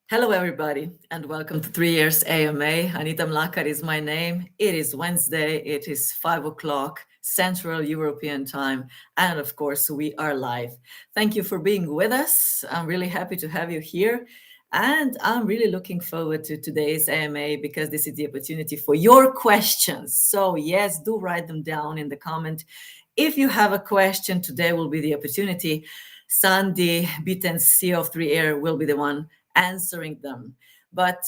Hello, everybody, and welcome to 3 Years AMA. Anita Mlakar is my name. It is Wednesday. It is 5 o'clock Central European Time. And of course, we are live. Thank you for being with us. I'm really happy to have you here. And I'm really looking forward to today's AMA because this is the opportunity for your questions. So, yes, do write them down in the comment. If you have a question, today will be the opportunity. Sandi Bittens, CEO of 3Air, will be the one answering them. But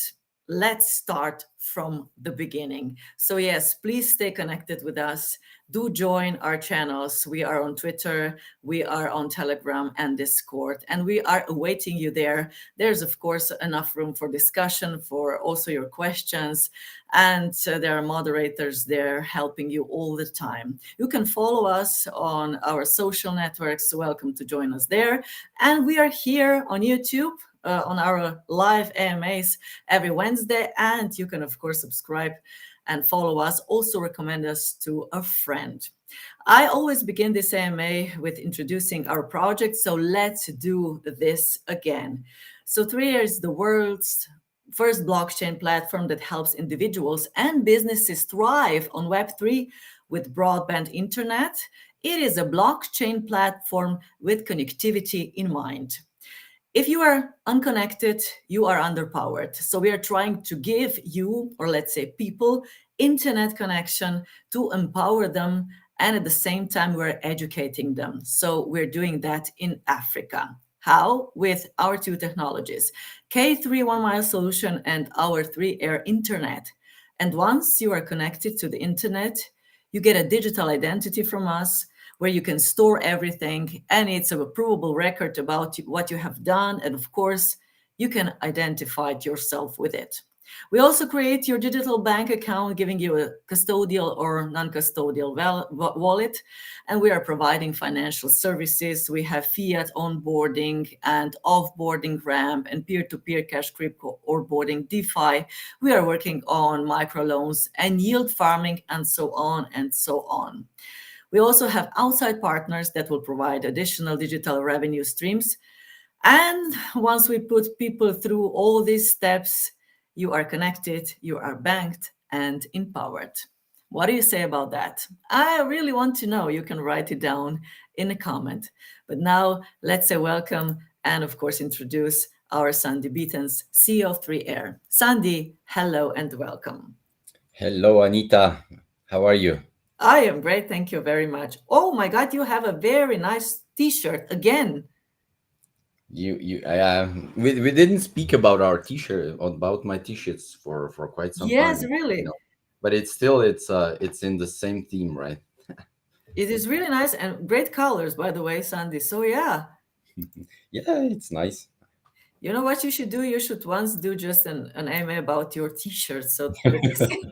let's start from the beginning. So, yes, please stay connected with us. Do join our channels. We are on Twitter, we are on Telegram and Discord, and we are awaiting you there. There's, of course, enough room for discussion, for also your questions. And there are moderators there helping you all the time. You can follow us on our social networks. Welcome to join us there. And we are here on YouTube on our live AMAs every Wednesday. And you can, of course, subscribe and follow us. Also recommend us to a friend. I always begin this AMA with introducing our project. So let's do this again. So 3Air is the world's first blockchain platform that helps individuals and businesses thrive on Web3 with broadband internet. It is a blockchain platform with connectivity in mind. If you are unconnected, you are underpowered. So we are trying to give you, or let's say people, internet connection to empower them. And at the same time, we're educating them. So we're doing that in Africa. How? With our two technologies, K3 One Mile Solution and our 3Air Internet. And once you are connected to the internet, you get a digital identity from us where you can store everything, and it's a provable record about what you have done. And of course, you can identify yourself with it. We also create your digital bank account, giving you a custodial or non-custodial wallet. And we are providing financial services. We have fiat onboarding and offboarding ramp and peer-to-peer cash crypto onboarding DeFi. We are working on microloans and yield farming and so on and so on. We also have outside partners that will provide additional digital revenue streams. And once we put people through all these steps, you are connected, you are banked and empowered. What do you say about that? I really want to know. You can write it down in a comment. But now let's say welcome and of course introduce our Sandi Bittens, CEO of 3Air. Sandi, hello and welcome. Hello, Anita. How are you? I am great. Thank you very much. Oh my God, you have a very nice t-shirt again. We didn't speak about our t-shirt, about my t-shirts for quite some Yes, time, really. but it's in the same theme, right? It is really nice and great colors, by the way, Sandy. So yeah, Yeah, it's nice. you know what you should do? You should once do just an AMA about your t-shirt so people can see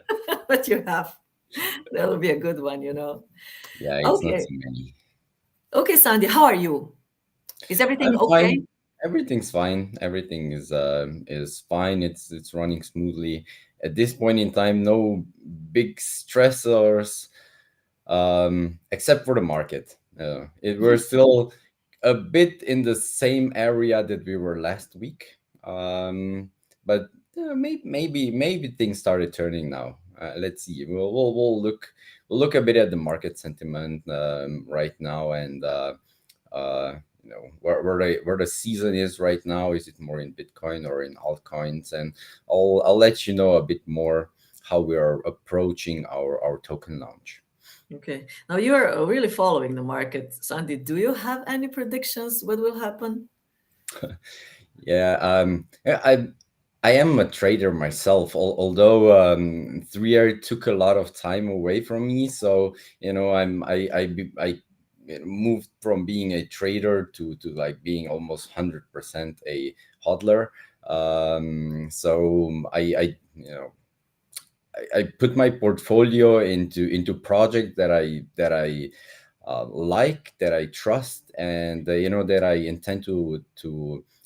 what you have. That'll be a good one, you know. Yeah, it's not Okay. so many. Okay, Sandy, how are you? Is everything I'm okay? fine. Everything's fine. Everything is fine. It's running smoothly. At this point in time, no big stressors, except for the market. We're still a bit in the same area that we were last week, but maybe things started turning now. Let's see. We'll look a bit at the market sentiment right now, and where the season is right now. Is it more in Bitcoin or in altcoins? And I'll let you know a bit more how we are approaching our token launch. Okay. Now you're really following the market, Sandy. Do you have any predictions what will happen? Yeah, I am a trader myself, although 3R took a lot of time away from me. So I moved from being a trader to like being almost 100% a hodler. So I put my portfolio into project that I like, that I trust, and that I intend to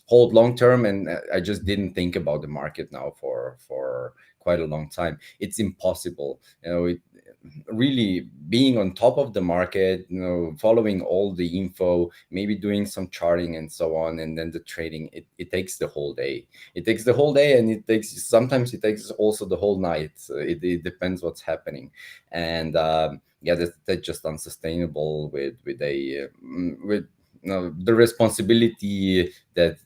hold long term. And I just didn't think about the market now for quite a long time. It's impossible, really being on top of the market, following all the info, maybe doing some charting and so on, and then the trading, it takes the whole day. It takes the whole day, and sometimes it takes also the whole night. So it depends what's happening. And yeah, that's just unsustainable with a with the responsibility that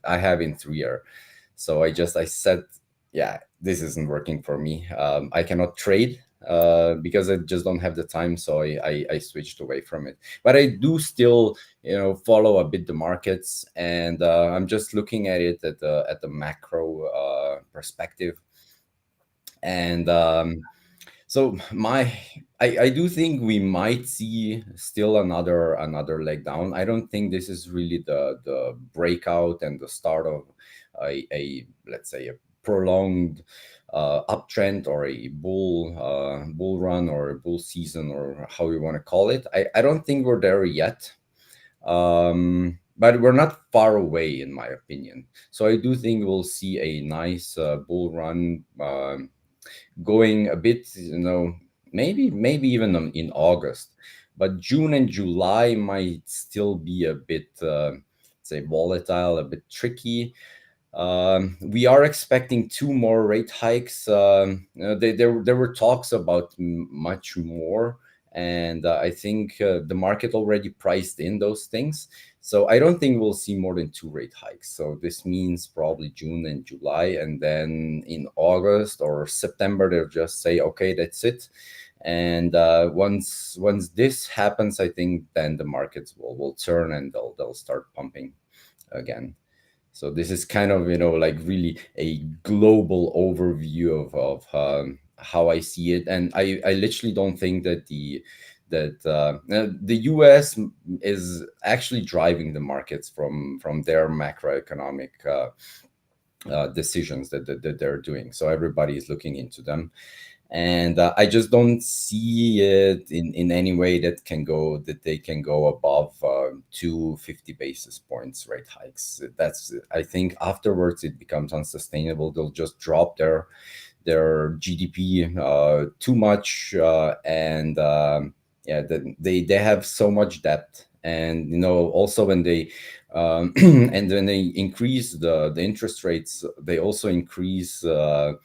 I have in 3 year. So I said, yeah, this isn't working for me. I cannot trade because I just don't have the time. So I switched away from it. But I do still, follow a bit the markets, and I'm just looking at it at the macro perspective. And so I do think we might see still another leg down. I don't think this is really the breakout and the start of a let's say a prolonged uptrend or a bull run or a bull season, or how you want to call it. I don't think we're there yet. But we're not far away, in my opinion. So I do think we'll see a nice bull run, going a bit, maybe even in August. But June and July might still be a bit, say, volatile, a bit tricky. We are expecting two more rate hikes. There were talks about much more, and I think the market already priced in those things. So I don't think we'll see more than two rate hikes. So this means probably June and July, and then in August or September they'll just say, okay, that's it. And once this happens, I think then the markets will turn, and they'll start pumping again. So this is kind of, like really a global overview of how I see it. And I literally don't think that the US is actually driving the markets from their macroeconomic decisions that they're doing. So everybody is looking into them, and I just don't see it in any way that they can go above 250 basis points rate hikes. That's, I think, afterwards it becomes unsustainable. They'll just drop their GDP too much, and yeah, they have so much debt. And also when they and when they increase the interest rates, they also increase their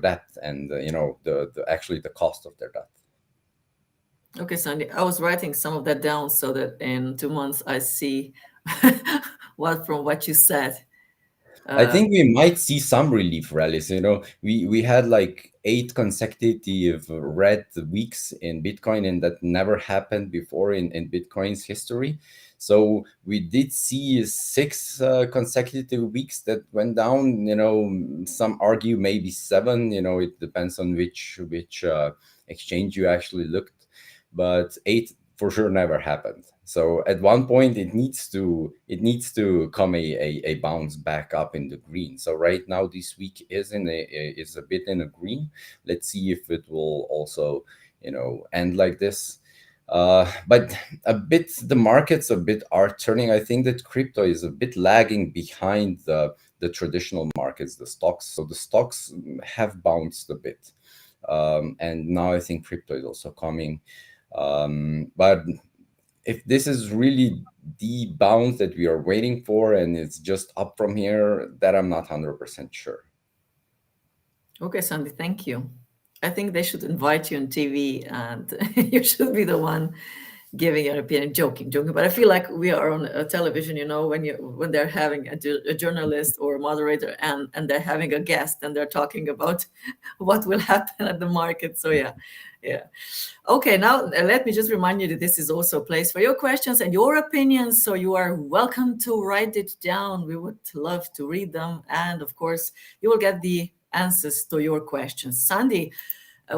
debt, and the actually the cost of their debt. Okay, Sandy, I was writing some of that down so that in 2 months I see what you said. I Uh, think we might see some relief rallies. We had like 8 consecutive red weeks in Bitcoin, and that never happened before in Bitcoin's history. So we did see 6 consecutive weeks that went down. Some argue maybe 7. It depends on which exchange you actually looked, but 8 for sure never happened. So at one point it needs to come a bounce back up in the green. So right now this week is a bit in a green. Let's see if it will also end like this. But a bit, the markets a bit are turning. I think that crypto is a bit lagging behind the traditional markets, the stocks. So the stocks have bounced a bit, and now I think crypto is also coming. But if this is really the bounce that we are waiting for, and it's just up from here, that I'm not 100% sure. okay, Sandy, thank you. I think they should invite you on TV, and you should be the one giving your opinion. Joking, but I feel like we are on a television. When they're having a journalist or a moderator, and they're having a guest, and they're talking about what will happen at the market. So yeah. Okay, now let me just remind you that this is also a place for your questions and your opinions. So you are welcome to write it down. We would love to read them, and of course, you will get the answers to your questions. Sandy,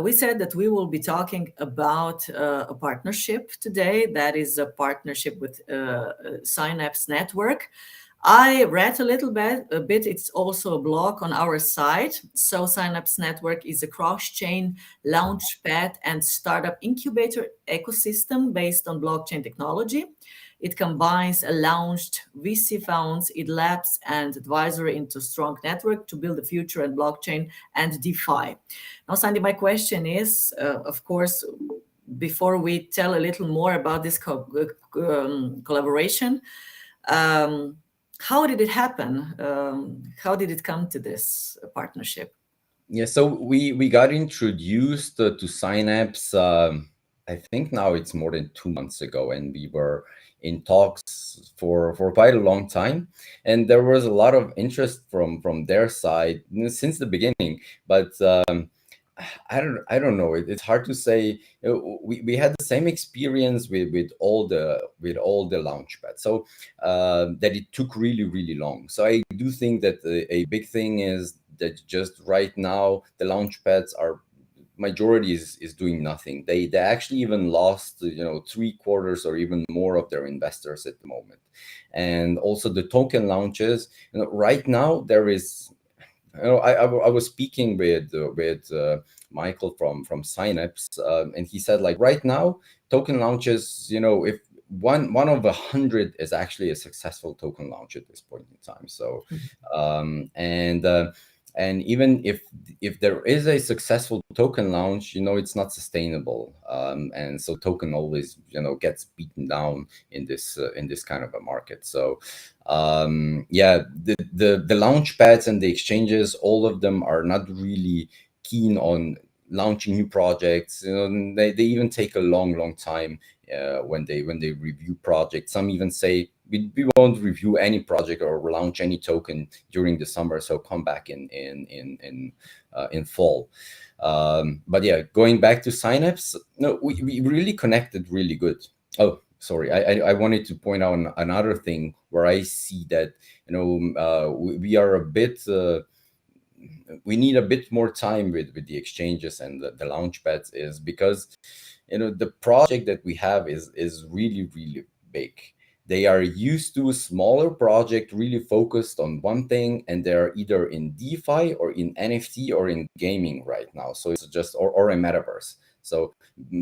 we said that we will be talking about a partnership today. That is a partnership with Synapse Network. I read a bit. It's also a blog on our site. So Synapse Network is a cross-chain launchpad and startup incubator ecosystem based on blockchain technology. It combines a launched VC funds, it labs and advisory into strong network to build the future and blockchain and DeFi. Now, Sandy, my question is, of course, before we tell a little more about this collaboration, um, how did it happen? How did it come to this partnership? Yeah, so we got introduced to Synapse. I think now it's more than 2 months ago, and we were in talks for quite a long time, and there was a lot of interest from their side, since the beginning. But I don't know. It's hard to say. We had the same experience with all the launchpads, so that it took really long. So I do think that a big thing is that just right now the launchpads are majority is doing nothing. They actually even lost, 3 quarters or even more of their investors at the moment. And also the token launches, right now there is, I was speaking with Michael from Synapse, and he said, like, right now token launches, if one of 100 is actually a successful token launch at this point in time. So, um, and uh, and even if there is a successful token launch, it's not sustainable, and so token always, gets beaten down in this kind of a market. So yeah, the launch pads and the exchanges, all of them are not really keen on launching new projects. And they even take a long time when they review projects. Some even say we won't review any project or launch any token during the summer, so come back in fall. But yeah, going back to Synapse, no, we really connected really good. Oh, sorry, I wanted to point out another thing where I see that, we are a bit we need a bit more time with the exchanges and the launch pads, is because, the project that we have is really big. They are used to a smaller project really focused on one thing, and they're either in DeFi or in NFT or in gaming right now. So it's just, or a metaverse. So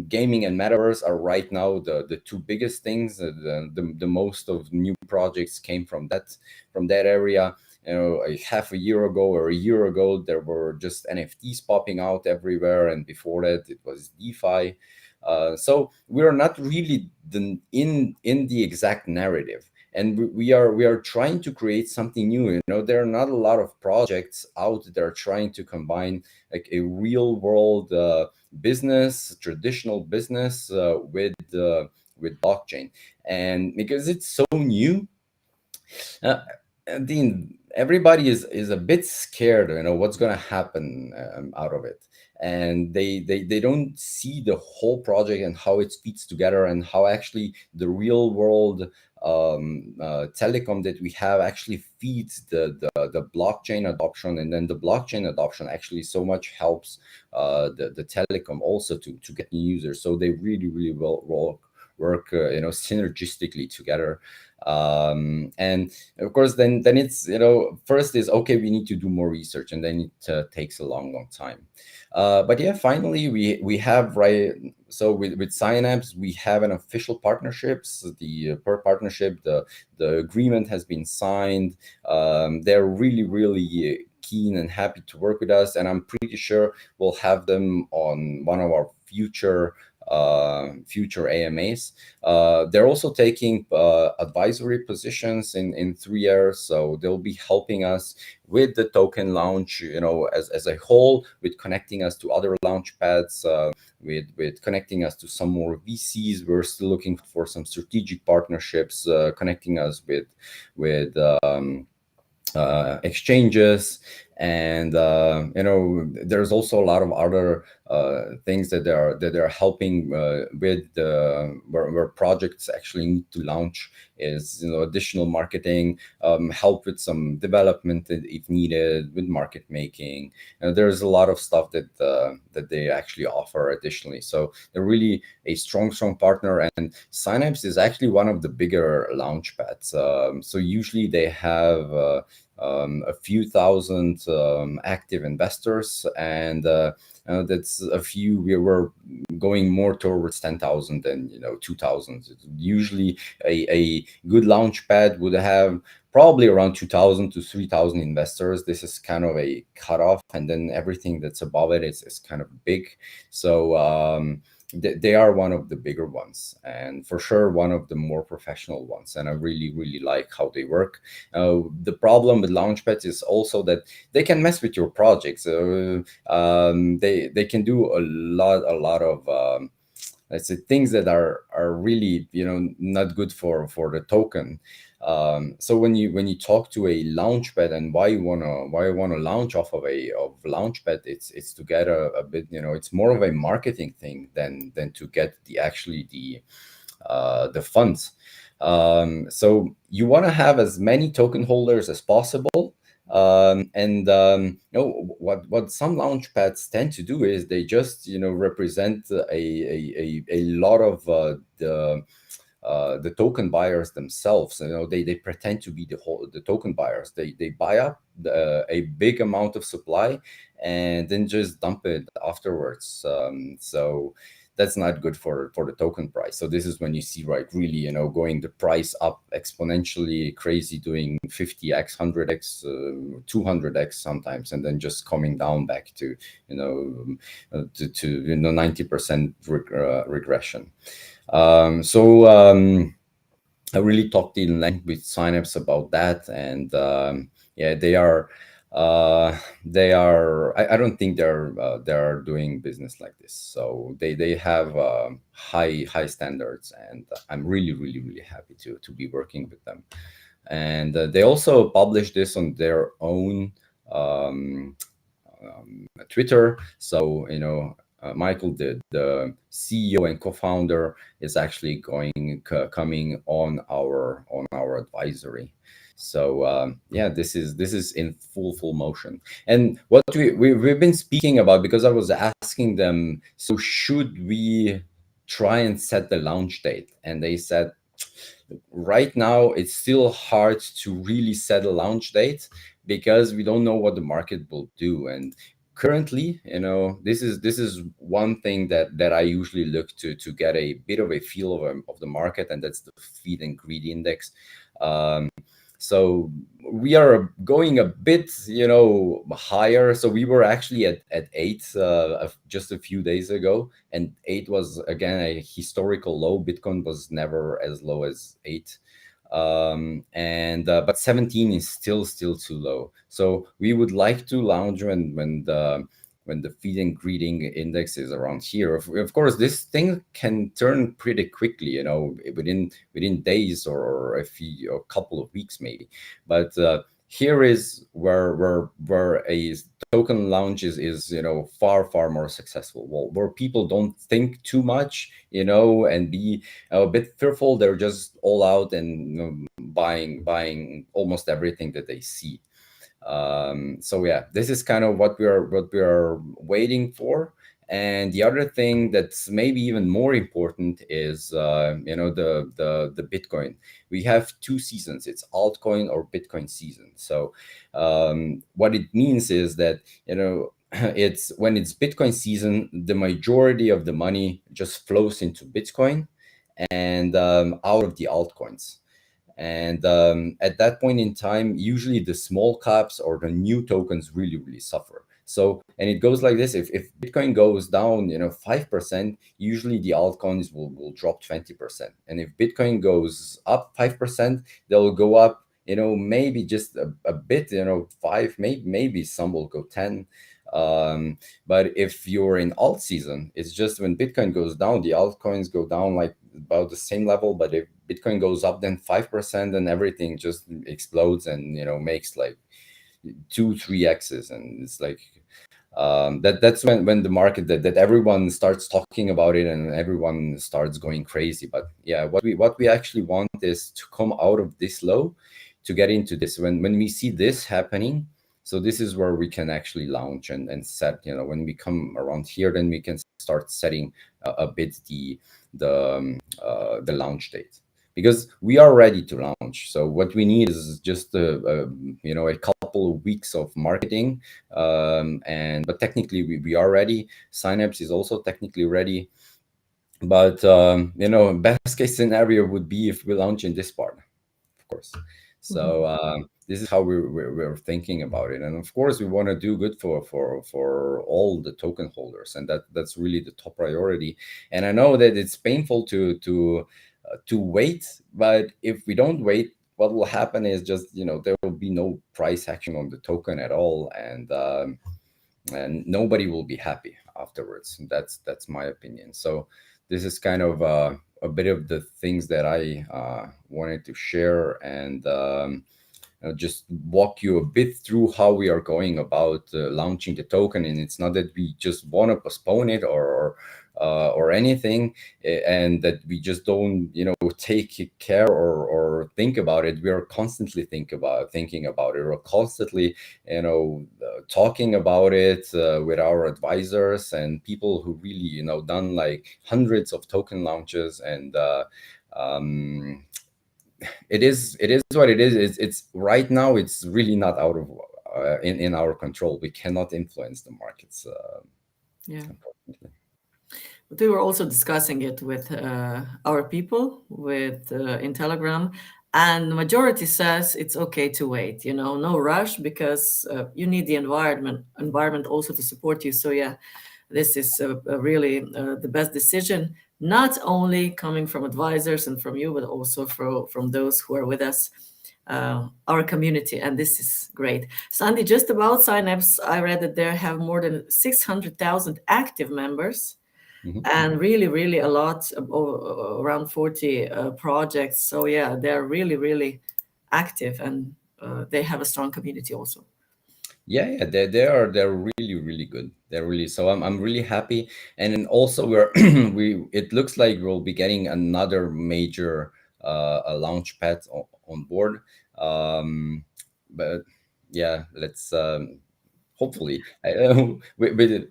gaming and metaverse are right now the two biggest things. The most of new projects came from that area. A half a year ago or a year ago, there were just NFTs popping out everywhere, and before that, it was DeFi. So we are not really in the exact narrative, and we are trying to create something new. There are not a lot of projects out there trying to combine like a real world business, traditional business, with blockchain, and because it's so new, uh, Dean, everybody is a bit scared, what's going to happen out of it, and they don't see the whole project and how it fits together, and how actually the real world telecom that we have actually feeds the blockchain adoption, and then the blockchain adoption actually so much helps the telecom also to get new users. So they really will work synergistically together. And of course, then it's, first is, okay, we need to do more research, and then it takes a long time. But yeah, finally we have, right. So with Synapse, we have an official partnerships. The per partnership, the agreement has been signed. They're really keen and happy to work with us, and I'm pretty sure we'll have them on one of our future AMAs. They're also taking advisory positions in 3 years, so they'll be helping us with the token launch, as a whole, with connecting us to other launch pads, with connecting us to some more VCs. We're still looking for some strategic partnerships, connecting us with exchanges, And there's also a lot of other things that they're helping with where projects actually need to launch, is additional marketing, help with some development if needed, with market making. There's a lot of stuff that they actually offer additionally. So they're really a strong partner. And Synapse is actually one of the bigger launch pads. So usually they have a few thousand active investors, and that's a few. We were going more towards 10,000 than 2,000. Usually a good launch pad would have probably around 2,000 to 3,000 investors. This is kind of a cutoff, and then everything that's above it is kind of big. So they are one of the bigger ones, and for sure one of the more professional ones. And I really like how they work. The problem with launchpads is also that they can mess with your projects. They can do a lot of let's say things that are really not good for the token. So when you talk to a launchpad, and why you wanna launch off of launchpad, it's to get a bit, it's more of a marketing thing than to get the funds. So you want to have as many token holders as possible. And what some launchpads tend to do is they just represent a lot of the token buyers themselves. They pretend to be the token buyers. They buy up a big amount of supply and then just dump it afterwards. So that's not good for the token price. So this is when you see, right, really going the price up exponentially crazy, doing 50x, 100x, 200x sometimes, and then just coming down back to 90% regression. I really talked in length with Synapse about that, and yeah, I don't think they're doing business like this. So they have high standards, and I'm really happy to be working with them. And they also publish this on their own um, Twitter. So Michael, the CEO and co-founder, is actually coming on our advisory. So yeah, this is in full motion. And what we've been speaking about, because I was asking them, so should we try and set the launch date? And they said, right now it's still hard to really set a launch date because we don't know what the market will do. And currently, this is one thing that I usually look to get a bit of a feel of the market, and that's the feed and greed index. So we are going a bit higher. So we were actually at 8 just a few days ago, and 8 was again a historical low. Bitcoin was never as low as 8. And but 17 is still too low. So we would like to launch when the feed and greeting index is around here. Of course, this thing can turn pretty quickly, within days or a couple of weeks maybe. But here is where a token launch is far more successful. Well, where people don't think too much, and be a bit fearful. They're just all out and buying almost everything that they see. So yeah, this is kind of what we are waiting for. And the other thing that's maybe even more important is the Bitcoin. We have two seasons. It's altcoin or Bitcoin season. So what it means is that it's when it's Bitcoin season, the majority of the money just flows into Bitcoin and out of the altcoins. And at that point in time, usually the small caps or the new tokens really suffer. So, and it goes like this: if Bitcoin goes down 5%, usually the altcoins will drop 20%. And if Bitcoin goes up 5%, they'll go up maybe just a bit, 5, maybe some will go 10. But if you're in alt season, it's just when Bitcoin goes down, the altcoins go down like about the same level. But if Bitcoin goes up then 5%, then everything just explodes and makes like two, three X's, and it's like that's when the market that everyone starts talking about it and everyone starts going crazy. But yeah, what we actually want is to come out of this low to get into this. When we see this happening, so this is where we can actually launch and set. When we come around here, then we can start setting a bit the launch date, because we are ready to launch. So what we need is just a couple of weeks of marketing, and but technically we are ready. Synapse is also technically ready, but best case scenario would be if we launch in this part, of course. So Mhm. this is how we're thinking about it, and of course we want to do good for all the token holders, and that's really the top priority. And I know that it's painful to wait, but if we don't wait, what will happen is just there will be no price action on the token at all, and nobody will be happy afterwards. That's my opinion. So this is kind of a bit of the things that I wanted to share, and just walk you a bit through how we are going about launching the token. And it's not that we just want to postpone it or anything, and that we just don't take care or think about it. We are constantly thinking about it, or constantly talking about it with our advisors and people who really done like hundreds of token launches. And um, it is what it is. It's right now, it's really not out of in our control. We cannot influence the markets, Yeah. unfortunately. But we were also discussing it with our people with in Telegram, and the majority says it's okay to wait. No rush, because you need the environment also to support you. So yeah, this is really the best decision, not only coming from advisors and from you, but also from those who are with us, our community, and this is great. Sandi, just about Synapse, I read that they have more than 600,000 active members, Mhm. and really, really a lot, around 40 projects. So yeah, they're really, really active, and they have a strong community also. Yeah, they're really really good. They're really, so I'm really happy. And then also we're we it looks like we'll be getting another major a launch pad on board. But yeah, let's hopefully with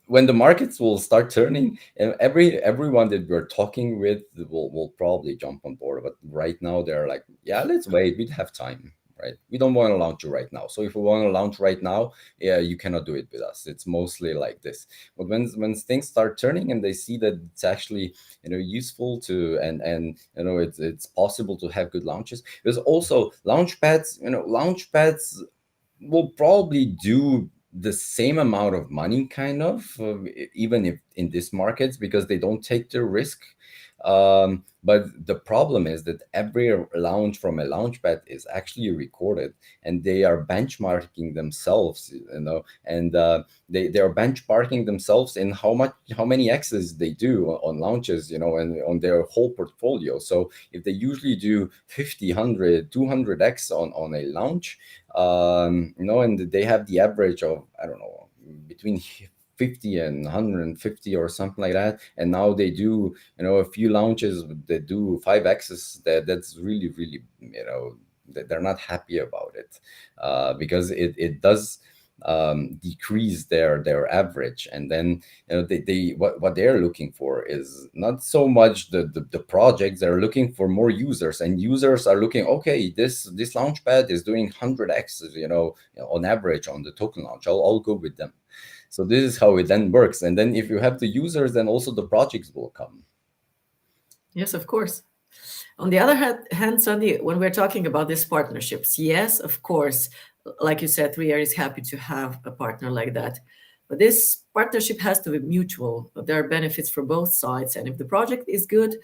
when the markets will start turning, and everyone that we're talking with will probably jump on board. But right now they're like, yeah, let's wait, we'd have time, right? We don't want to launch it right now. So if we want to launch right now, yeah, you cannot do it with us. It's mostly like this. But when things start turning and they see that it's actually useful to, and it's possible to have good launches. There's also launch pads. Launch pads will probably do the same amount of money, kind of, even if in this markets, because they don't take the risk. But the problem is that every launch from a launchpad is actually recorded, and they are benchmarking themselves, and they are benchmarking themselves in how many X's they do on launches, and on their whole portfolio. So if they usually do 50, 100, 200x on a launch, and they have the average of, I don't know, between 50 and 150 or something like that, and now they do a few launches that do 5x's. That's really really, they're not happy about it, because it does decrease their average. And then they what they're looking for is not so much the projects. They're looking for more users, and users are looking, okay, this launchpad is doing 100x, on average on the token launch. I'll go with them. So this is how it then works. And then if you have the users, then also the projects will come. Yes, of course. On the other hand, Sandy, when we're talking about these partnerships, yes, of course, like you said, 3R is happy to have a partner like that. But this partnership has to be mutual. There are benefits for both sides. And if the project is good,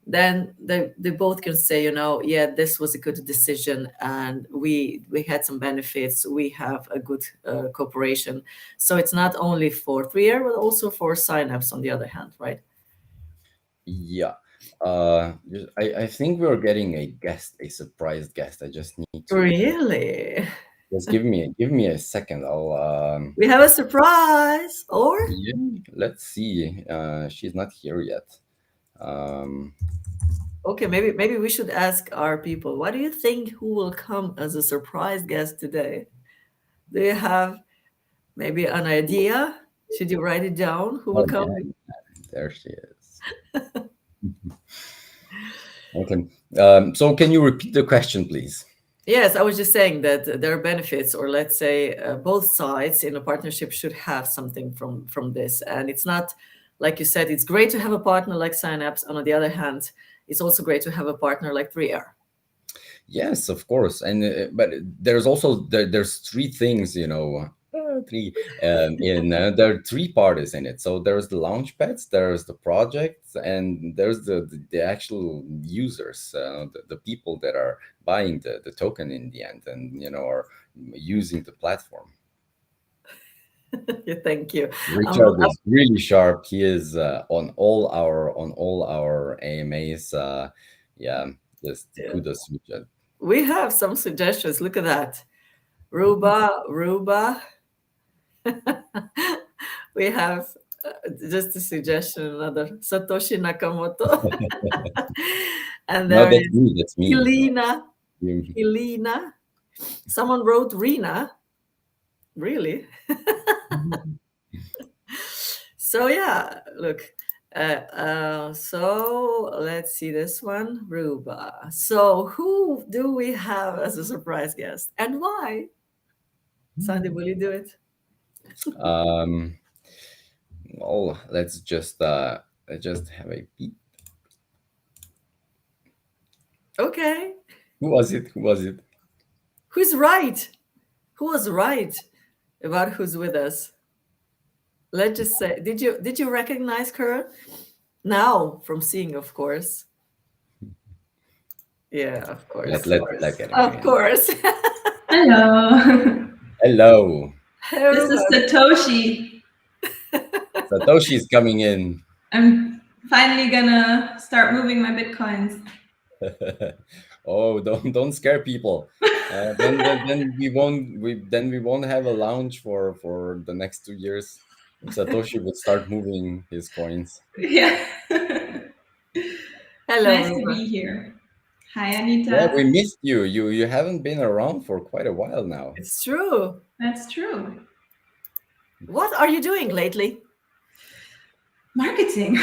then they both can say, yeah, this was a good decision, and we had some benefits. We have a good cooperation. So it's not only for 3R, but also for Synapse on the other hand, right? Yeah. I think we're getting a surprise guest. I just need to. Really? Just give me a second. I'll We have a surprise. Or yeah, let's see. She's not here yet. Um, okay, maybe we should ask our people. What do you think who will come as a surprise guest today? Do you have maybe an idea? Should you write it down? Who will oh come? yeah, there she is. Okay. So can you repeat the question, please? Yes, I was just saying that there are benefits, or let's say both sides in a partnership should have something from this. And it's not like you said, it's great to have a partner like Synapse. And on the other hand, it's also great to have a partner like 3R. Yes, of course. And but there's also there's three things, three in there are three parties in it. So there's the launch pads, there's the projects, and there's the actual users, the people that are buying the token in the end, and are using the platform. Yeah, thank you. I'm, Richard is really sharp. He is on all our AMAs. Yeah, just yeah. kudos, Richard. We have some suggestions. Look at that. Ruba. We have just a suggestion, another Satoshi Nakamoto. And No, there that's is me. That's me. Helena. You- Helena. Someone wrote Rena. Really? So yeah, look. So let's see this one, Ruba. So who do we have as a surprise guest, and why? Sandy, will you do it? Um, well, let's just have a peek. Okay. Who was it? Who was it? Who's right? Who was right about who's with us? Let's just say, did you recognize her? Now from seeing, of course. Yeah, of Let course. let let get him Of again. course. Hello. Hello, This is Everyone. Satoshi. Satoshi is coming in. I'm finally gonna start moving my bitcoins. Oh, don't scare people. Then we won't have a lounge for the next 2 years. Satoshi would start moving his coins. Yeah. Hello, Nice to Ruba. be here. Hi, Yeah, we Anita. missed you. You haven't been around for quite a while now. It's true. That's true. What are you doing lately? Marketing.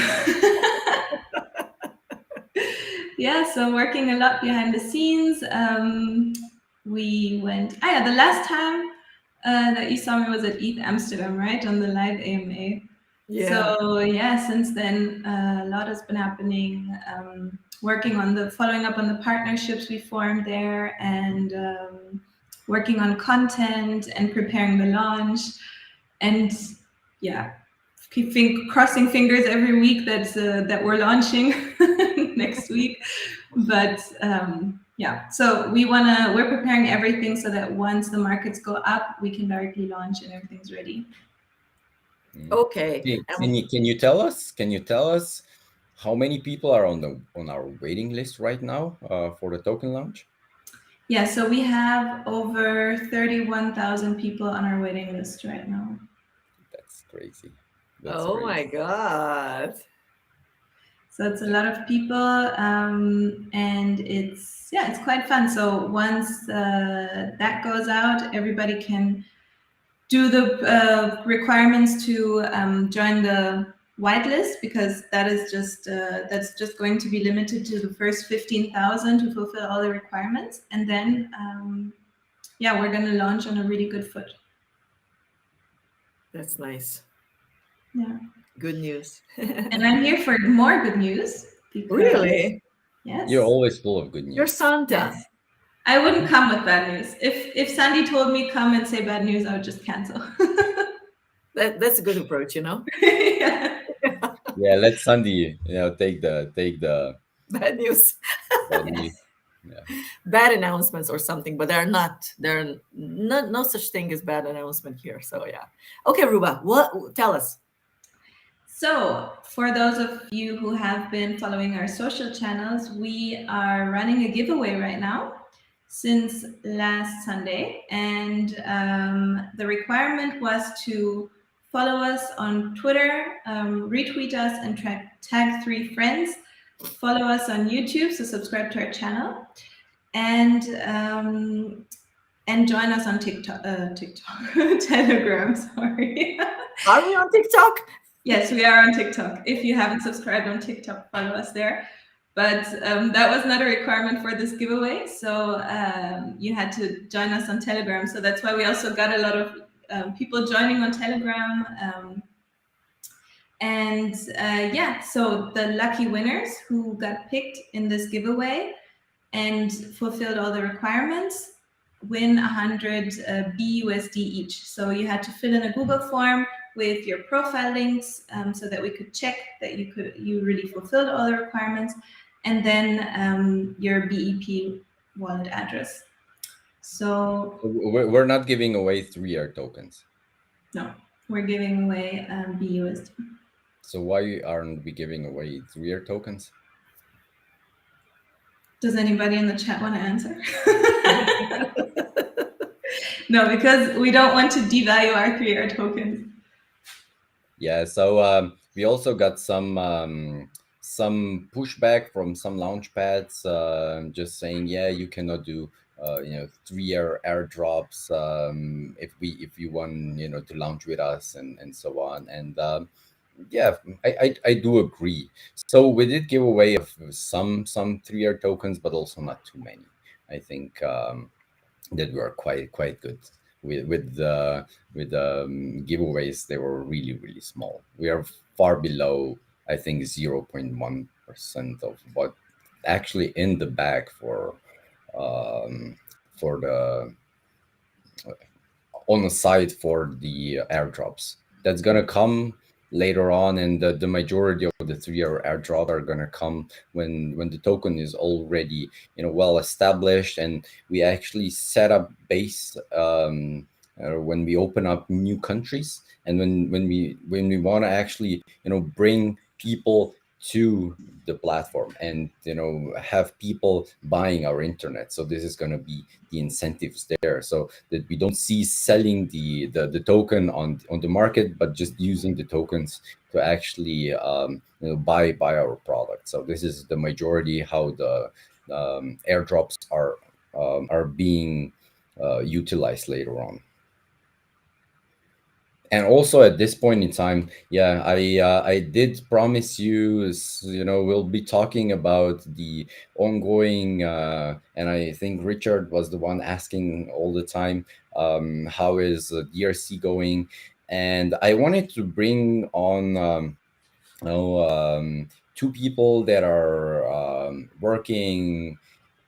Yeah, so working a lot behind the scenes. We went, yeah, the last time that you saw me was at ETH Amsterdam, right? On the live AMA. Yeah. So yeah, since then a lot has been happening. Working on following up on the partnerships we formed there, and working on content and preparing the launch, and yeah, crossing fingers every week that we're launching next week. But yeah, so we're preparing everything so that once the markets go up, we can directly launch and everything's ready. Okay. Can you tell us how many people are on our waiting list right now for the token launch? Yeah, so we have over 31,000 people on our waiting list right now. That's crazy. That's Oh my crazy. God. So it's a lot of people, and it's quite fun. So once that goes out, everybody can do the requirements to join the whitelist, because that's just going to be limited to the first 15,000 to fulfill all the requirements, and then we're going to launch on a really good foot. That's nice. Yeah. Good news. And I'm here for more good news because Really? yes, You're always full of good You're news. Santa. yes. I wouldn't come with bad news. If Sandi told me come and say bad news, I would just cancel. That's a good approach, you know? Yeah. Yeah, let Sandi, take the Bad news. bad news. Yeah. Bad announcements or something, but there are not no such thing as bad announcement here. So yeah. Okay, Ruba, what tell us? So, for those of you who have been following our social channels, we are running a giveaway right now. since last Sunday, and the requirement was to follow us on Twitter, retweet us, and tag 3 friends. Follow us on YouTube, so subscribe to our channel, and join us on TikTok, Telegram. Sorry. Are we on TikTok? Yes, we are on TikTok. If you haven't subscribed on TikTok, follow us there. But that was not a requirement for this giveaway, so you had to join us on Telegram. So that's why we also got a lot of people joining on Telegram. Yeah, so the lucky winners who got picked in this giveaway and fulfilled all the requirements win 100 BUSD each. So you had to fill in a Google form with your profile links so that we could check that you really fulfilled all the requirements, and then your BEP wallet address. So we're not giving away 3R tokens. No, we're giving away BUSD. So why aren't we giving away 3R tokens? Does anybody in the chat want to answer? No, because we don't want to devalue our 3R tokens. Yeah, so we also got some pushback from some launch pads, just saying, yeah, you cannot do 3R airdrops if you want to launch with us and so on. And yeah, I do agree. So we did give away some 3R tokens, but also not too many. I think that were quite good with giveaways. They were really small. We are far below, I think, 0.1% of what actually in the bag for the on the side for the airdrops. That's gonna come later on, and the majority of the 3R airdrop are gonna come when the token is already well established, and we actually set up base when we open up new countries, and when we want to actually bring people to the platform and have people buying our internet. So this is going to be the incentives there, so that we don't see selling the token on the market, but just using the tokens to actually buy our product. So this is the majority how the airdrops are being utilized later on. And also at this point in time, yeah, I did promise you, we'll be talking about the ongoing, and I think Richard was the one asking all the time, how is DRC going? And I wanted to bring on, two people that are working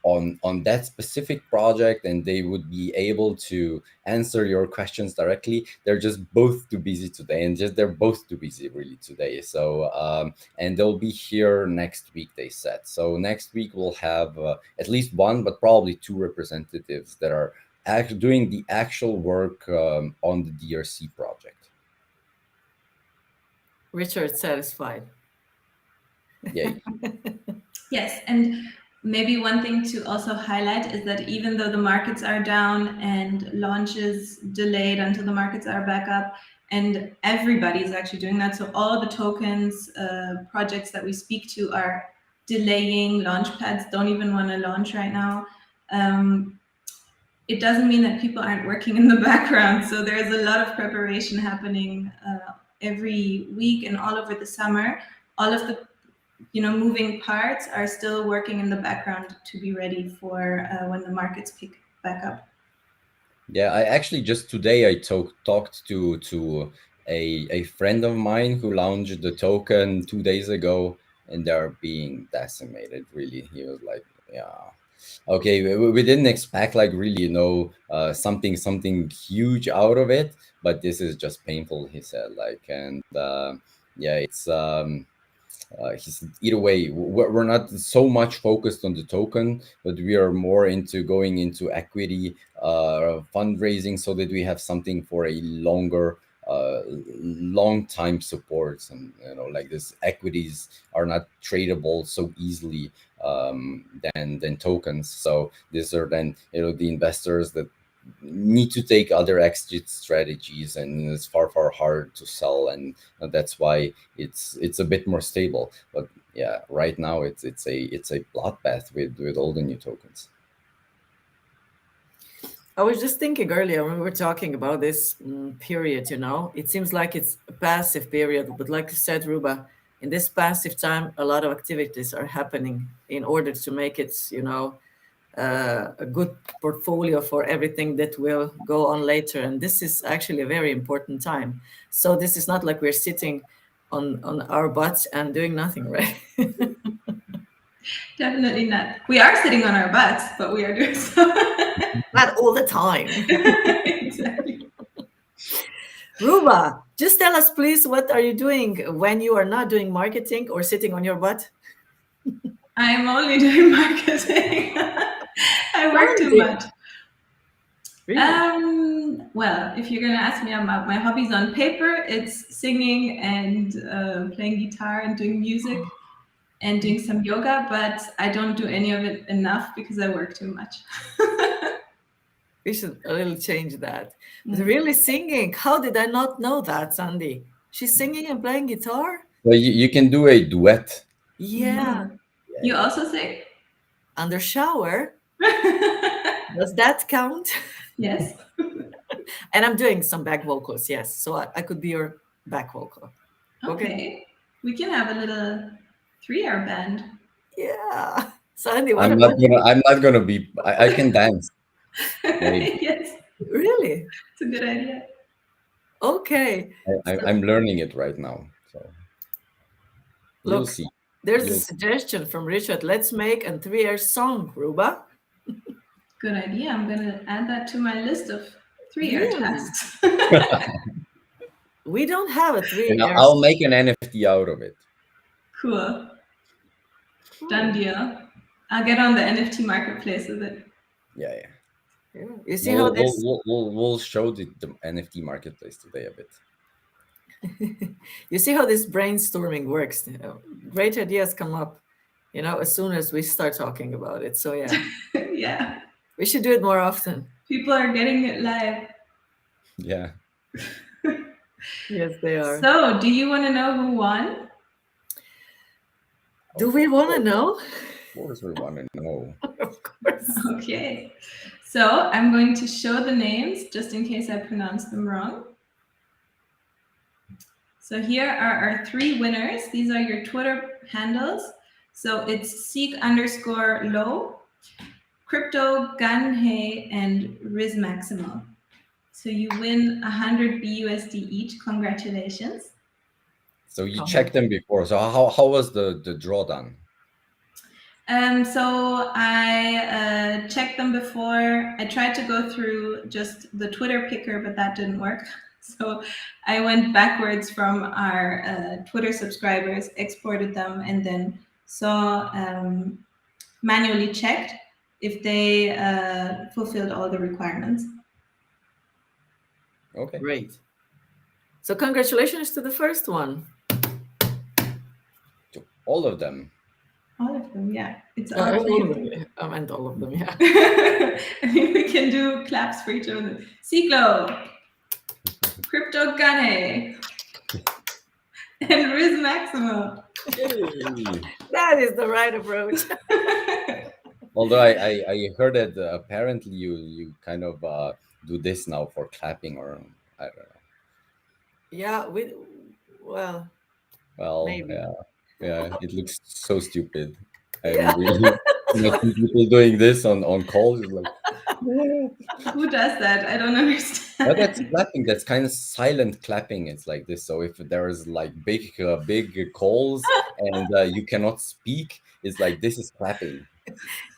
on that specific project, and they would be able to answer your questions directly. They're just both too busy today, and they're both too busy really today. So and they'll be here next week, they said. So next week we'll have at least one, but probably two representatives that are doing the actual work on the DRC project. Richard satisfied. Yay. Yes, and maybe one thing to also highlight is that even though the markets are down and launches delayed until the markets are back up, and everybody's actually doing that, so all the tokens projects that we speak to are delaying, launch pads don't even want to launch right now. It doesn't mean that people aren't working in the background. So there's a lot of preparation happening every week and all over the summer. All of the moving parts are still working in the background to be ready for when the markets pick back up. Yeah, I actually just today I talked to a friend of mine who launched the token 2 days ago, and they're being decimated. Really, he was like, yeah, okay, we didn't expect like really something huge out of it, but this is just painful, he said. Like, and yeah, it's he said, either way, we're not so much focused on the token, but we are more into going into equity fundraising, so that we have something for a longer long time supports. And like this, equities are not tradable so easily than tokens. So these are then the investors that need to take other exit strategies, and it's far harder to sell, and that's why it's a bit more stable. But yeah, right now it's a bloodbath with all the new tokens. I was just thinking earlier when we were talking about this period, it seems like it's a passive period, but like you said, Ruba, in this passive time, a lot of activities are happening in order to make it, a good portfolio for everything that will go on later. And this is actually a very important time. So this is not like we're sitting on our butts and doing nothing, right? Definitely not. We are sitting on our butts, but we are doing so. Not all the time. Exactly. Ruba, just tell us, please, what are you doing when you are not doing marketing or sitting on your butt? I'm only doing marketing. I work too much. Really? Well, if you're gonna ask me about my hobbies on paper, it's singing and playing guitar and doing music and doing some yoga, but I don't do any of it enough because I work too much. We should a little change that. But really singing, how did I not know that, Sandi? She's singing and playing guitar? Well, you can do a duet. Yeah. You also sing? Under shower? Does that count? Yes. And I'm doing some back vocals, yes. So I could be your back vocal. Okay. We can have a little 3-hour band. Yeah. Sandi, what I'm not gonna be. I can dance. Maybe. Yes. Really? It's a good idea. Okay. I'm learning it right now. So you'll Look, see. there's a You'll see. suggestion from Richard. Let's make a 3-hour song, Ruba. Good idea. I'm gonna add that to my list of 3-hour Really? tasks. We don't have a 3-hour. I'll make an NFT out of it. Cool. Done deal. I'll get on the NFT marketplace with it. Yeah. You see how this? We'll show the NFT marketplace today a bit. You see how this brainstorming works. Great ideas come up, as soon as we start talking about it. So yeah, Yeah. we should do it more often. People are getting it live. Yeah. Yes, they are. So, do you want to know who won? Do we want to know? Of course, we want to know. Of course. Okay. So, I'm going to show the names just in case I pronounce them wrong. So here are our 3 winners. These are your Twitter handles. So it's seek_low, Crypto Ganhei, and Riz Maximal. So you win 100 BUSD each. Congratulations. So you checked them before. So how was the draw done? So I checked them before. I tried to go through just the Twitter picker, but that didn't work. So I went backwards from our Twitter subscribers, exported them, and then saw manually checked if they fulfilled all the requirements. Okay. Great. So congratulations to the first one. To all of them. All of them, yeah. It's all all of them. I meant all of them, yeah. I mean, we can do claps for each other. Ciclo, Crypto Gane, and Riz Maximo. That is the right approach. Although I heard that apparently you kind of do this now for clapping, or I don't know. Yeah, well, maybe. Yeah, it looks so stupid. I'm really people doing this on calls. Like, who does that? I don't understand. but that's clapping. That's kind of silent clapping. It's like this. So if there's like big calls and you cannot speak, it's like this is clapping.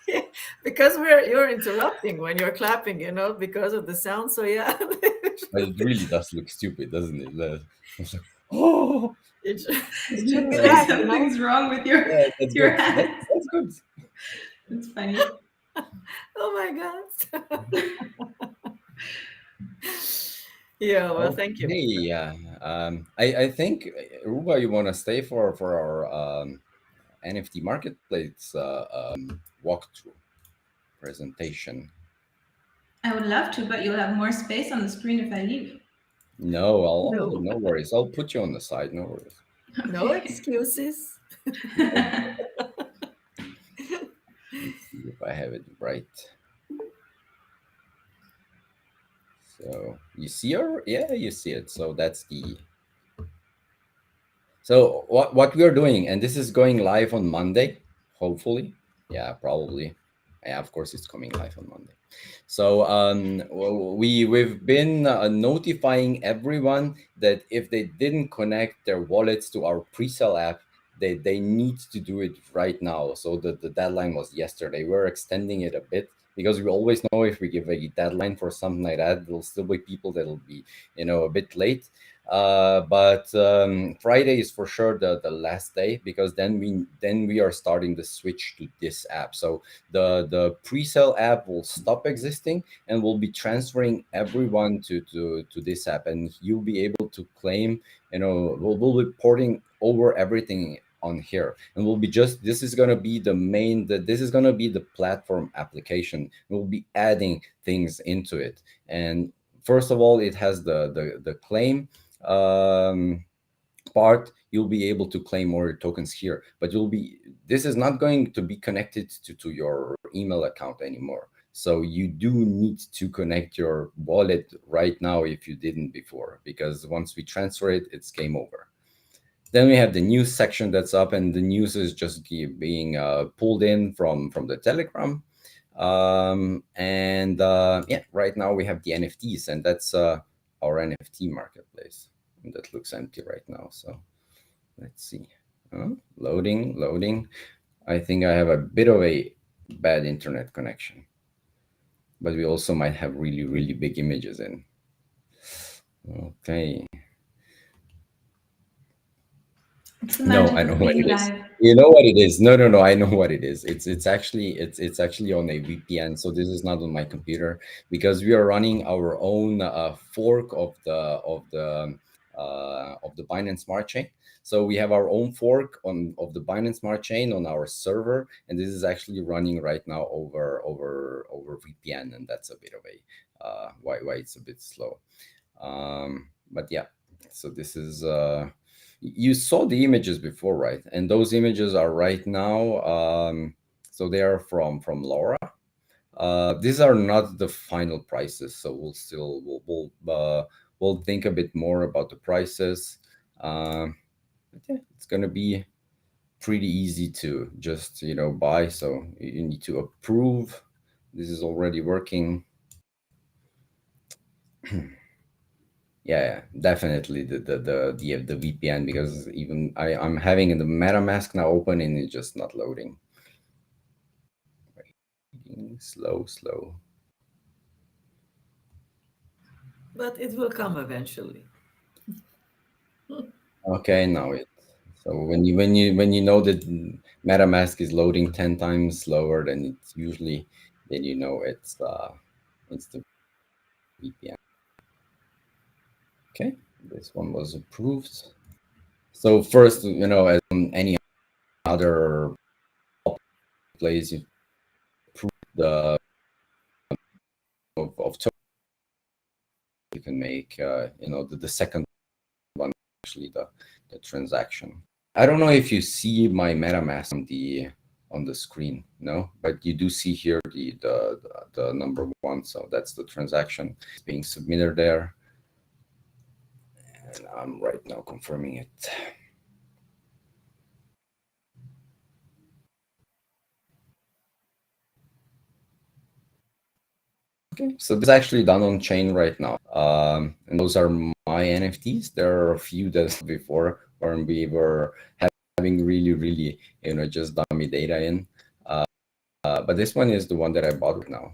Yeah, because you're interrupting when you're clapping, because of the sound. So yeah. But it really does look stupid, doesn't it? It's like, oh. It should be like something's wrong with your hands. That's good. It's funny. Oh my God. Yeah, well, thank you. Hey, I think Ruba, you want to stay for our NFT marketplace walkthrough presentation. I would love to, but you'll have more space on the screen if I leave. No, No. no worries. I'll put you on the side. No worries. No Okay. excuses. Let's see if I have it right. So you see her? Yeah, you see it. So that's the. So what we are doing, and this is going live on Monday, hopefully. Yeah, probably. Yeah, of course it's coming live on Monday. So we've been notifying everyone that if they didn't connect their wallets to our pre-sale app, they need to do it right now. So the deadline was yesterday. We're extending it a bit because we always know if we give a deadline for something like that, there'll still be people that'll be a bit late. But Friday is for sure the last day, because then we are starting the switch to this app. So the pre-sale app will stop existing, and we'll be transferring everyone to this app, and you'll be able to claim. We'll be porting over everything on here, and this is going to be this is going to be the platform application. We'll be adding things into it, and first of all, it has the claim part. You'll be able to claim more tokens here, but this is not going to be connected to your email account anymore. So you do need to connect your wallet right now if you didn't before, because once we transfer it, it's game over. Then we have the news section that's up, and the news is just being pulled in from the Telegram. Yeah, right now we have the NFTs, and that's our NFT marketplace. And that looks empty right now. So let's see. Loading. I think I have a bit of a bad internet connection, but we also might have really, really big images in. Okay. No, I know what it is. You know what it is? No. I know what it is. It's actually on a VPN. So this is not on my computer, because we are running our own fork of the Binance Smart Chain. So we have our own fork of the Binance Smart Chain on our server, and this is actually running right now over VPN, and that's a bit of a why it's a bit slow. But yeah, so this is. You saw the images before, right? And those images are right now. So they are from Laura. These are not the final prices, so we'll think a bit more about the prices. But yeah, it's gonna be pretty easy to just buy. So you need to approve. This is already working. Yeah, definitely the VPN, because even I'm having the MetaMask now open and it's just not loading. Slow. But it will come eventually. Okay, now so when you know that MetaMask is loading 10 times slower than it's usually, then it's the VPN. Okay, this one was approved. So first, as on any other place, you approve the of you can make the second one, actually the transaction. I don't know if you see my MetaMask on the screen, no, but you do see here the number one. So that's the transaction being submitted there, and I'm right now confirming it. Okay, so this is actually done on chain right now. And those are my NFTs. There are a few that before when we were having really just dummy data in. But this one is the one that I bought right now.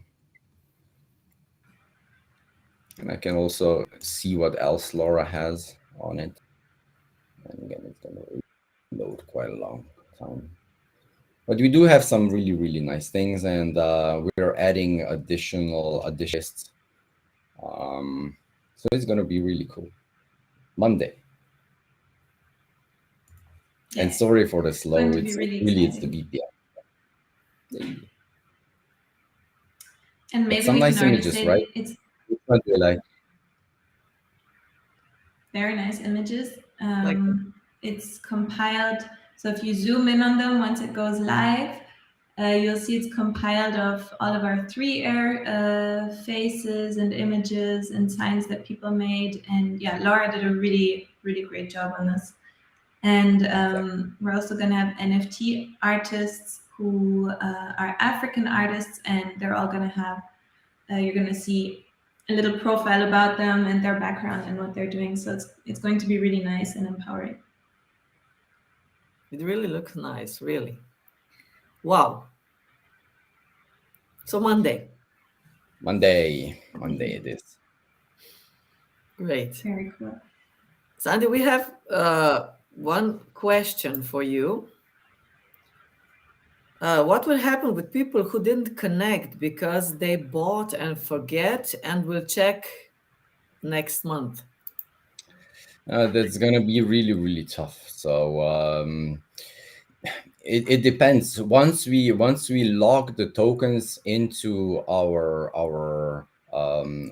And I can also see what else Laura has on it. And again, it's going to load quite a long time. But we do have some really nice things, and we're adding additional additions. So it's going to be really cool. Monday. And Yes, sorry for the it's going slow. to be It's really really it's the exciting. VPN. And But maybe some we can nice already images, right? say it's Which one do you like? very nice images. Like, It's compiled. So if you zoom in on them once it goes live, you'll see it's compiled of all of our 3 air faces and images and signs that people made. And yeah, Laura did a really, really great job on this. And Exactly. we're also going to have NFT artists who are African artists, and they're all going to have, you're going to see a little profile about them and their background and what they're doing. So it's going to be really nice and empowering. it really looks nice, really. Wow. So Monday. Monday it is. Great. Very cool. Sandy, we have one question for you. What will happen with people who didn't connect because they bought and forget and will check next month? That's gonna be really really tough. So it depends. Once we log the tokens into our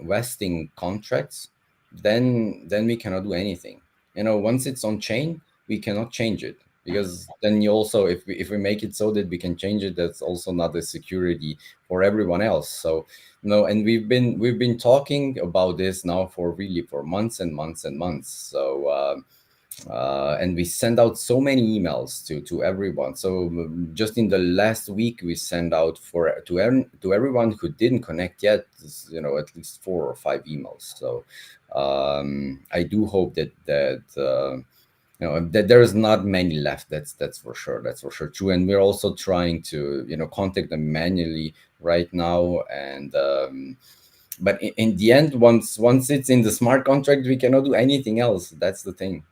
vesting contracts, then we cannot do anything. Once it's on chain, we cannot change it, because then you also, if we make it so that we can change it, that's also not a security for everyone else. So no, and we've been talking about this now for months and months and months. So and we send out so many emails to everyone. So just in the last week, we send out to everyone who didn't connect yet, at least 4 or 5 emails. So I do hope that there is not many left. That's for sure. That's for sure true. And we're also trying to contact them manually right now. And but in the end, once it's in the smart contract, we cannot do anything else. That's the thing.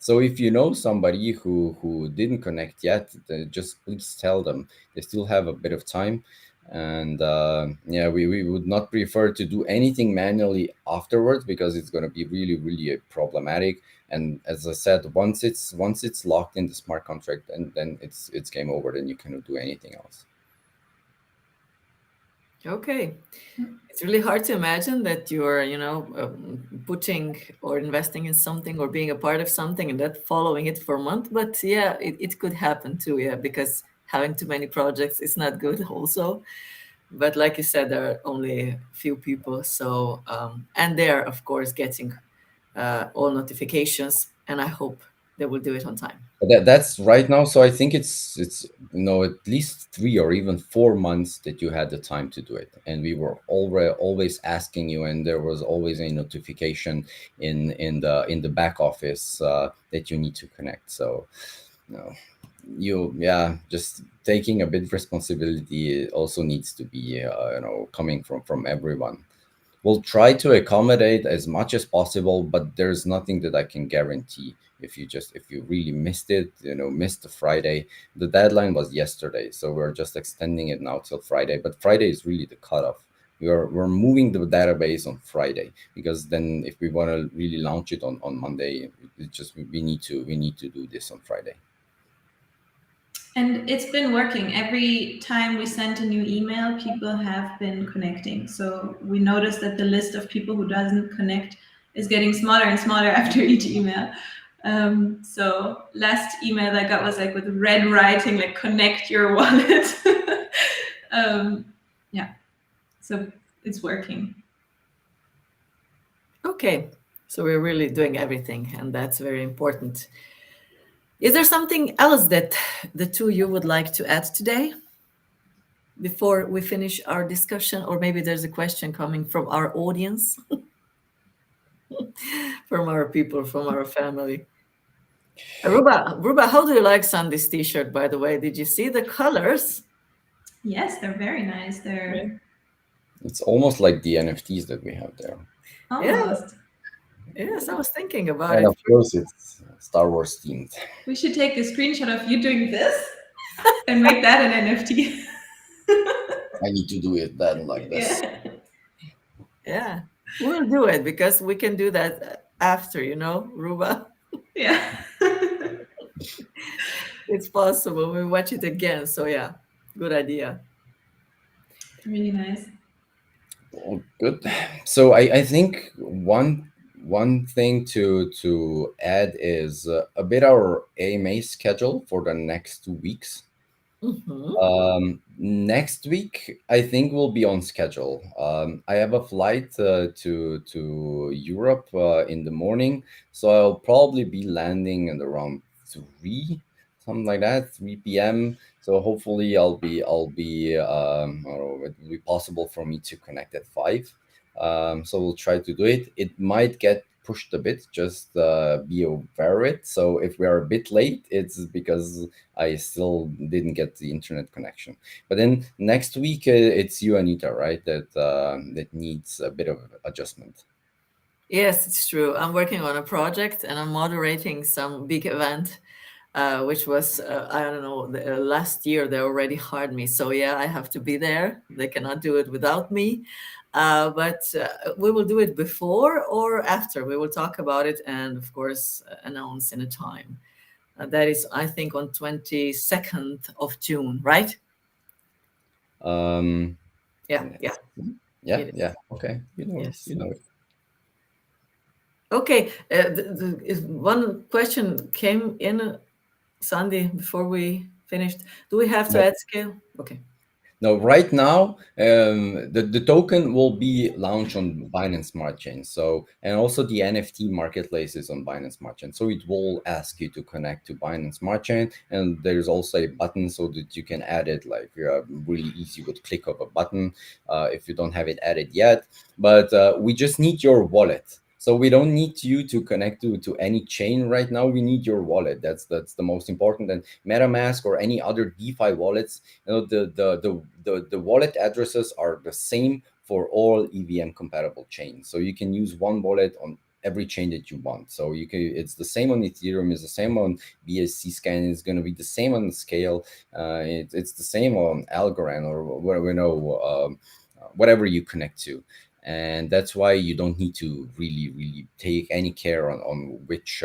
So if you know somebody who didn't connect yet, then just please tell them they still have a bit of time. And yeah, we would not prefer to do anything manually afterwards, because it's going to be really really problematic. And as I said, once it's locked in the smart contract, and then it's game over. Then you cannot do anything else. Okay. It's really hard to imagine that you're, putting or investing in something or being a part of something and that following it for a month. But yeah, it could happen too. Yeah, because having too many projects is not good also. But like you said, there are only a few people. So, and they're, of course, getting all notifications. And I hope they will do it on time. That's right now. So I think it's at least 3 or even 4 months that you had the time to do it, and we were already always asking you, and there was always a notification in the back office that you need to connect. So no, yeah, just taking a bit responsibility also needs to be coming from everyone. We'll try to accommodate as much as possible, but there's nothing that I can guarantee. If you really missed it, missed the Friday, the deadline was yesterday, so we're just extending it now till Friday. But Friday is really the cutoff. We're moving the database on Friday, because then if we want to really launch it on Monday, we need to do this on Friday. And it's been working. Every time we sent a new email, people have been connecting. So we noticed that the list of people who doesn't connect is getting smaller and smaller after each email. So last email I got was like with red writing, like connect your wallet. Yeah, so it's working. Okay. So we're really doing everything, and that's very important. Is there something else that the two of you would like to add today before we finish our discussion? Or maybe there's a question coming from our audience, from our people, from our family. Ruba, how do you like Sandy's t-shirt, by the way? Did you see the colors? Yes, they're very nice. They're It's almost like the NFTs that we have there. Yeah, almost. yes, I was thinking about And it. of course, it's Star Wars themed. We should take a screenshot of you doing this and make that an NFT. I need to do it then like this. Yeah. Yeah, we'll do it because we can do that after, Ruba. Yeah. it's possible. We watch it again. So yeah, good idea. Really nice. Oh, good. So I think one thing to add is a bit our AMA schedule for the next 2 weeks. Hmm. Next week, I think we'll be on schedule. I have a flight to Europe in the morning, so I'll probably be landing at around 3, something like that, 3 p.m. So hopefully I don't know, it will be possible for me to connect at 5. So we'll try to do it. It might get pushed a bit, just be aware of it. So if we are a bit late, it's because I still didn't get the internet connection. But then next week, it's you, Anita, right? That needs a bit of adjustment. Yes, it's true. I'm working on a project and I'm moderating some big event, which was, I don't know, last year they already hired me. So yeah, I have to be there. They cannot do it without me. But we will do it before or after. We will talk about it and, of course, announce in a time. That is, I think, on 22nd of June, right? Um, Yeah, yeah, yes. Yeah, it is. yeah. Okay, Yes. you know it. Okay. One question came in, Sandy, before we finished. Do we have to No, add scale? Okay. no. Right now, the token will be launched on Binance Smart Chain. So, and also the NFT marketplace is on Binance Smart Chain. So it will ask you to connect to Binance Smart Chain, and there's also a button so that you can add it like really easy with click of a button if you don't have it added yet. But we just need your wallet. So we don't need you to connect to any chain right now. We need your wallet. That's the most important. And MetaMask or any other DeFi wallets, the wallet addresses are the same for all EVM compatible chains. So you can use one wallet on every chain that you want. So you can, it's the same on Ethereum, it's the same on BSC scan, it's going to be the same on Scale, it's the same on Algorand or whatever, whatever you connect to. And that's why you don't need to really take any care on which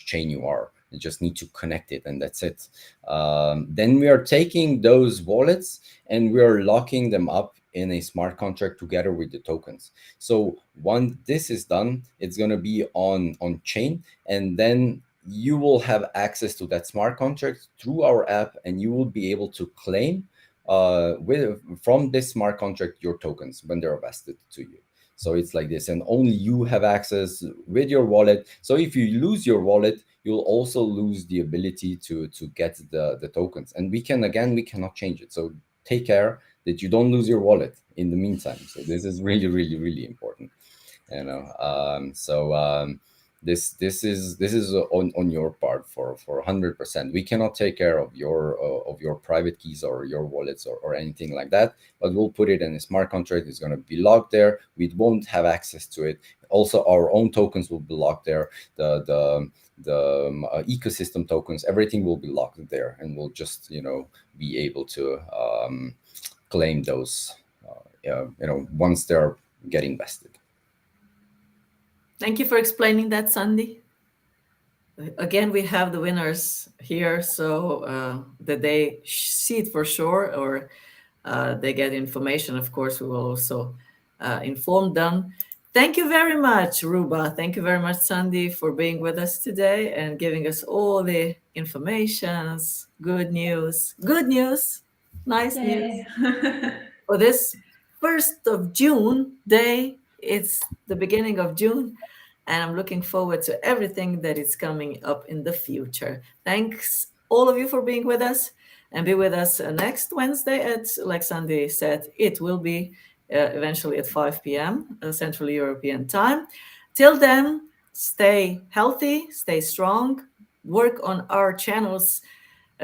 chain you are. You just need to connect it, and that's it. Then we are taking those wallets and we are locking them up in a smart contract together with the tokens. So once this is done, it's going to be on chain, and then you will have access to that smart contract through our app, and you will be able to claim with from this smart contract your tokens when they're vested to you. So it's like this, and only you have access with your wallet. So if you lose your wallet, you'll also lose the ability to get the tokens. And we cannot change it. So take care that you don't lose your wallet in the meantime. So this is really important. You know, this is on your part for 100%. We cannot take care of your private keys or your wallets or anything like that, but we'll put it in a smart contract. It's going to be locked there. We won't have access to it. Also, our own tokens will be locked there. The ecosystem tokens, everything will be locked there, and we'll just be able to claim those once they're getting vested. Thank you for explaining that, Sandy. Again, we have the winners here, so that they see it for sure, or they get information. Of course, we will also inform them. Thank you very much, Ruba. Thank you very much, Sandy, for being with us today and giving us all the informations. Good news. Good news. Nice news. Yay. For this 1st of June day. It's the beginning of June, and I'm looking forward to everything that is coming up in the future. Thanks, all of you, for being with us, and be with us next Wednesday at, like Sandy said, it will be eventually at 5 p.m. Central European time. Till then, stay healthy, stay strong, work on our channels,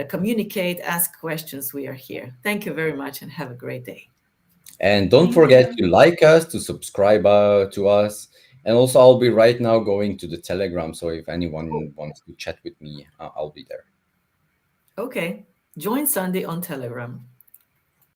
communicate, ask questions. We are here. Thank you very much and have a great day. And don't Thank forget you. to like us, to subscribe to us. And also, I'll be right now going to the Telegram. So if anyone wants to chat with me, I'll be there. Okay. Join Sandy on Telegram.